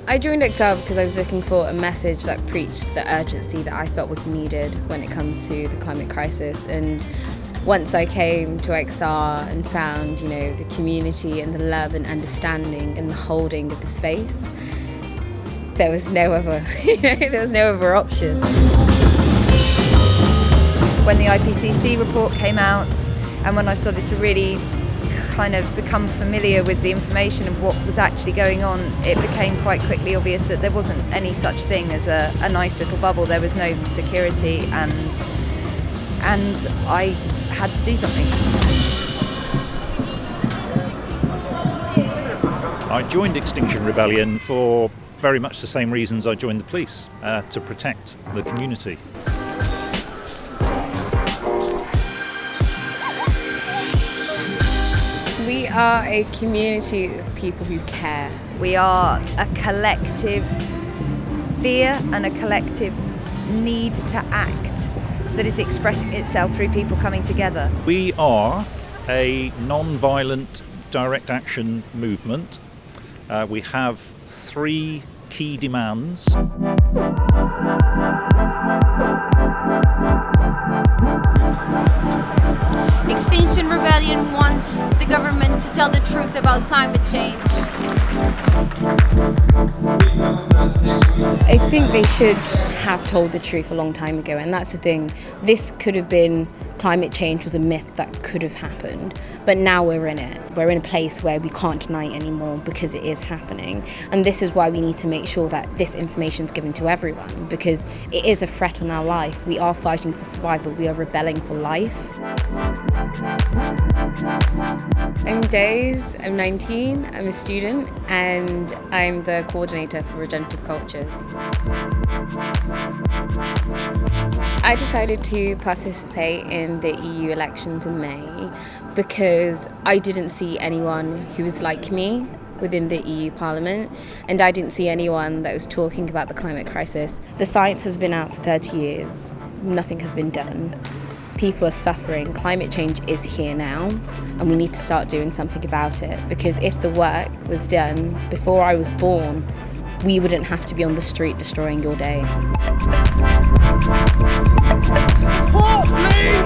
I joined XR because I was looking for a message that preached the urgency that I felt was needed when it comes to the climate crisis. And once I came to XR and found, the community and the love and understanding and the holding of the space, there was no other, option. When the IPCC report came out and when I started to really kind of become familiar with the information of what was actually going on, it became quite quickly obvious that there wasn't any such thing as a nice little bubble. There was no security, and I had to do something. I joined Extinction Rebellion for very much the same reasons I joined the police, to protect the community. We are a community of people who care. We are a collective fear and a collective need to act that is expressing itself through people coming together. We are a non-violent direct action movement. We have 3 key demands. Extinction Rebellion wants the government to tell the truth about climate change. I think they should have told the truth a long time ago, and that's the thing. This could have been, climate change was a myth that could have happened, but now we're in it. We're in a place where we can't deny it anymore because it is happening. And this is why we need to make sure that this information is given to everyone, because it is a threat on our life. We are fighting for survival. We are rebelling for life. I'm Days, I'm 19, I'm a student, and I'm the coordinator for Regenerative Cultures. I decided to participate in the EU elections in May because I didn't see anyone who was like me within the EU Parliament, and I didn't see anyone that was talking about the climate crisis. The science has been out for 30 years. Nothing has been done. People are suffering. Climate change is here now, and we need to start doing something about it, because if the work was done before I was born, we wouldn't have to be on the street destroying your day. Support, please!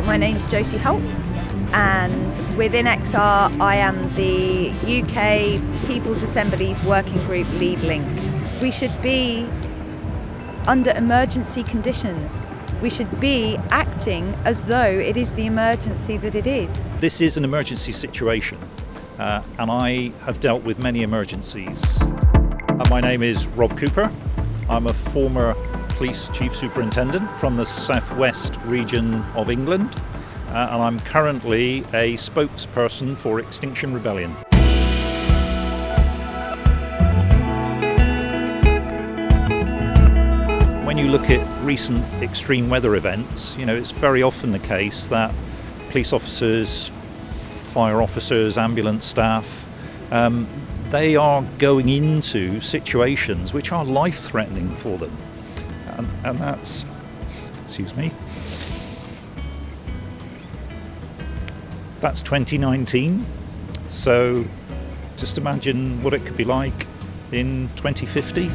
My name's Josie Holt, and within XR I am the UK People's Assembly's Working Group Lead Link. We should be under emergency conditions. We should be acting as though it is the emergency that it is. This is an emergency situation, and I have dealt with many emergencies. My name is Rob Cooper. I'm a former police chief superintendent from the southwest region of England, and I'm currently a spokesperson for Extinction Rebellion. When you look at recent extreme weather events, it's very often the case that police officers, fire officers, ambulance staff, they are going into situations which are life-threatening for them. And that's, that's 2019. So just imagine what it could be like in 2050.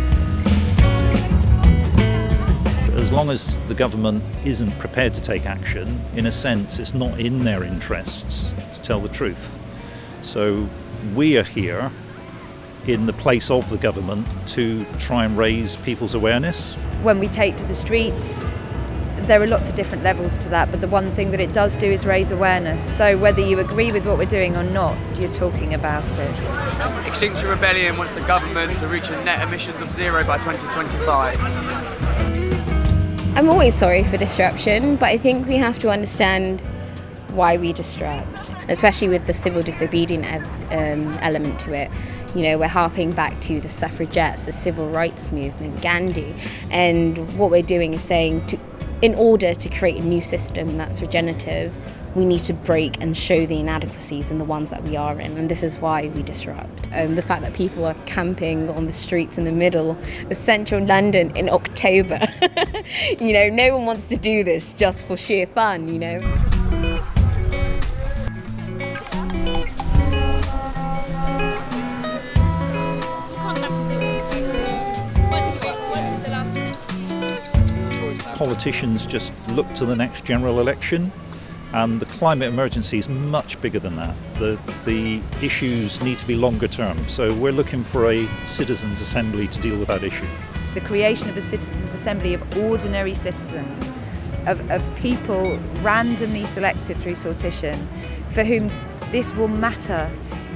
As long as the government isn't prepared to take action, in a sense, it's not in their interests to tell the truth. So we are here in the place of the government to try and raise people's awareness. When we take to the streets, there are lots of different levels to that, but the one thing that it does do is raise awareness. So whether you agree with what we're doing or not, you're talking about it. Extinction Rebellion wants the government to reach a net emissions of 0 by 2025. I'm always sorry for disruption, but I think we have to understand why we disrupt, especially with the civil disobedience element to it. We're harping back to the suffragettes, the civil rights movement, Gandhi, and what we're doing is saying, in order to create a new system that's regenerative, we need to break and show the inadequacies in the ones that we are in, and this is why we disrupt. The fact that people are camping on the streets in the middle of central London in October, no one wants to do this just for sheer fun, politicians just look to the next general election. And the climate emergency is much bigger than that. The issues need to be longer term. So we're looking for a citizens' assembly to deal with that issue. The creation of a citizens' assembly of ordinary citizens, of people randomly selected through sortition, for whom this will matter.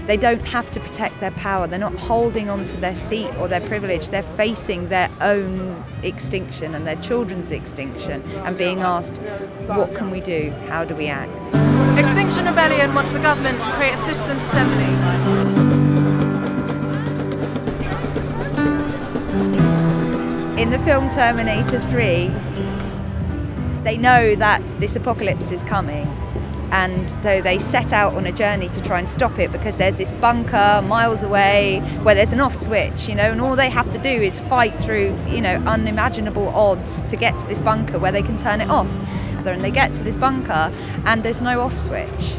They don't have to protect their power. They're not holding on to their seat or their privilege. They're facing their own extinction and their children's extinction and being asked, what can we do? How do we act? Extinction Rebellion wants the government to create a citizens' assembly. In the film Terminator 3, they know that this apocalypse is coming, and though they set out on a journey to try and stop it because there's this bunker miles away where there's an off switch, and all they have to do is fight through, unimaginable odds to get to this bunker where they can turn it off. And they get to this bunker and there's no off switch.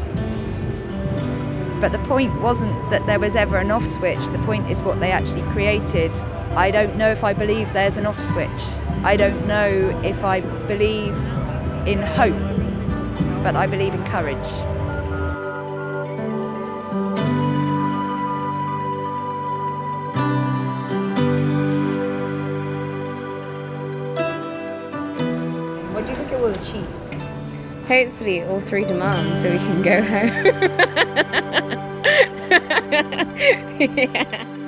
But the point wasn't that there was ever an off switch. The point is what they actually created. I don't know if I believe there's an off switch. I don't know if I believe in hope, but I believe in courage. What do you think it will achieve? Hopefully all 3 demands so we can go home. Yeah.